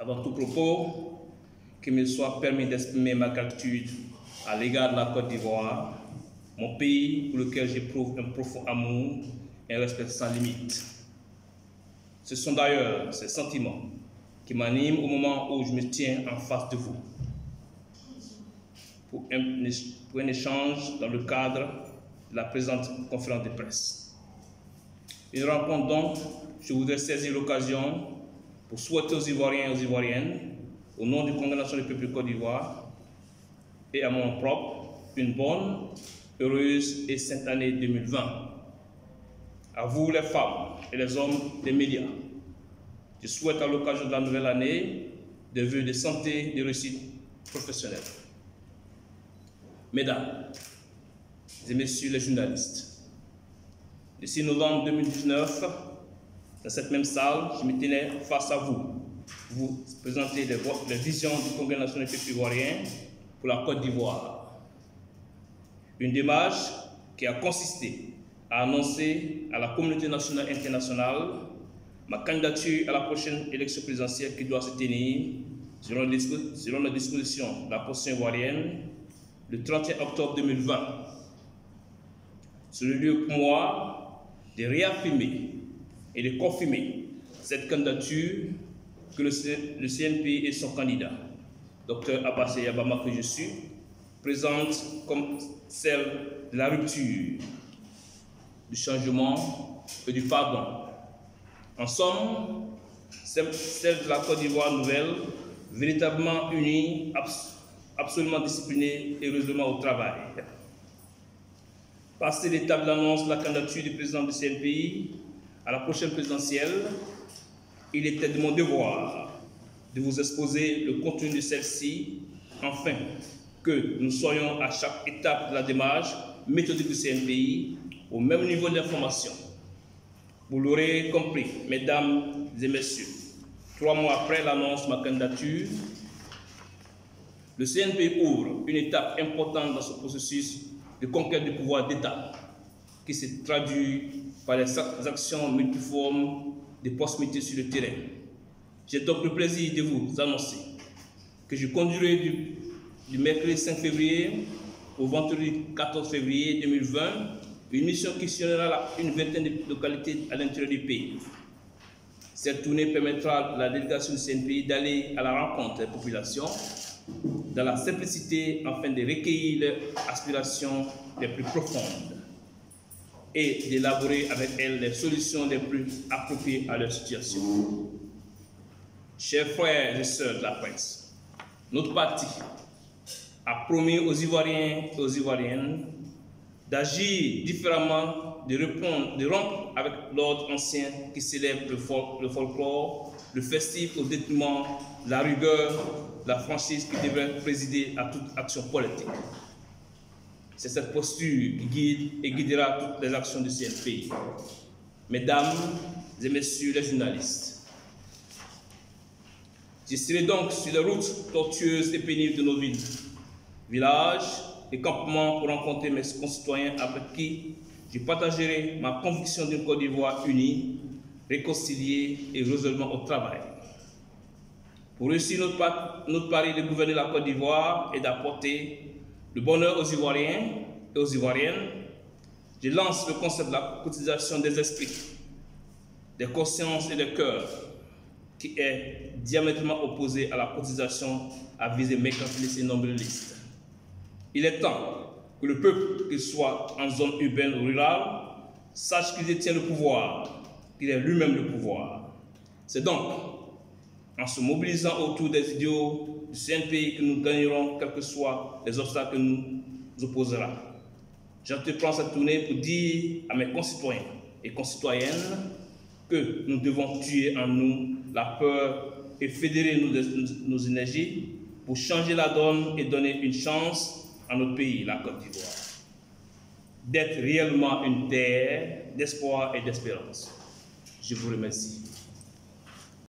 Avant tout propos, qu'il me soit permis d'exprimer ma gratitude à l'égard de la Côte d'Ivoire, mon pays pour lequel j'éprouve un profond amour et un respect sans limite. Ce sont d'ailleurs ces sentiments qui m'animent au moment où je me tiens en face de vous pour un échange dans le cadre de la présente conférence de presse. Une rencontre donc, je voudrais saisir l'occasion pour souhaiter aux Ivoiriens et aux Ivoiriennes, au nom du Congrès national du peuple de Côte d'Ivoire et à mon nom propre, une bonne, heureuse et sainte année 2020. À vous les femmes et les hommes des médias, je souhaite à l'occasion de la nouvelle année des vœux de santé et de réussite professionnelle. Mesdames et messieurs les journalistes, le 6 novembre 2019, dans cette même salle, je me tenais face à vous présenter les visions du Congrès national du peuple ivoirien pour la Côte d'Ivoire. Une démarche qui a consisté à annoncer à la communauté nationale et internationale ma candidature à la prochaine élection présidentielle qui doit se tenir, selon les dispositions de la Constitution ivoirienne, le 31 octobre 2020. C'est le lieu pour moi de réaffirmer et de confirmer cette candidature que le CNP et son candidat, Dr Abassé Yabama, que je suis, présente comme celle de la rupture, du changement et du pardon. En somme, celle de la Côte d'Ivoire nouvelle, véritablement unie, absolument disciplinée et résolument au travail. Passé l'étape d'annonce de la candidature du président du CNPI à la prochaine présidentielle, il était de mon devoir de vous exposer le contenu de celle-ci, afin que nous soyons à chaque étape de la démarche méthodique du CNPI au même niveau d'information. Vous l'aurez compris, mesdames et messieurs, 3 mois après l'annonce de ma candidature, le CNPI ouvre une étape importante dans ce processus de conquête du pouvoir d'État qui se traduit par les actions multiformes des postes métiers sur le terrain. J'ai donc le plaisir de vous annoncer que je conduirai du mercredi 5 février au vendredi 14 février 2020 une mission qui sillonnera une vingtaine de localités à l'intérieur du pays. Cette tournée permettra à la délégation du CNPI d'aller à la rencontre des populations dans la simplicité afin de recueillir les aspirations les plus profondes et d'élaborer avec elles les solutions les plus appropriées à leur situation. Chers frères et sœurs de la presse, notre parti a promis aux Ivoiriens et aux Ivoiriennes d'agir différemment, de rompre avec l'ordre ancien qui célèbre le folklore, le festif au détriment de la rigueur, de la franchise qui devrait présider à toute action politique. C'est cette posture qui guide et guidera toutes les actions du CNPI. Mesdames et messieurs les journalistes, je serai donc sur les routes tortueuses et pénibles de nos villes, villages et campements pour rencontrer mes concitoyens avec qui je partagerai ma conviction d'une Côte d'Ivoire unie, réconciliée et résolument au travail. Pour réussir notre pari de gouverner la Côte d'Ivoire et d'apporter le bonheur aux Ivoiriens et aux Ivoiriennes, je lance le concept de la cotisation des esprits, des consciences et des cœurs, qui est diamétralement opposé à la cotisation à visée mercantiliste et nombriliste. Il est temps que le peuple, qu'il soit en zone urbaine ou rurale, sache qu'il détient le pouvoir, qu'il est lui-même le pouvoir. C'est donc en se mobilisant autour des idéaux du CNPI que nous gagnerons, quels que soient les obstacles que nous opposera. J'entreprends cette tournée pour dire à mes concitoyens et concitoyennes que nous devons tuer en nous la peur et fédérer nos énergies pour changer la donne et donner une chance à notre pays, la Côte d'Ivoire, d'être réellement une terre d'espoir et d'espérance. Je vous remercie.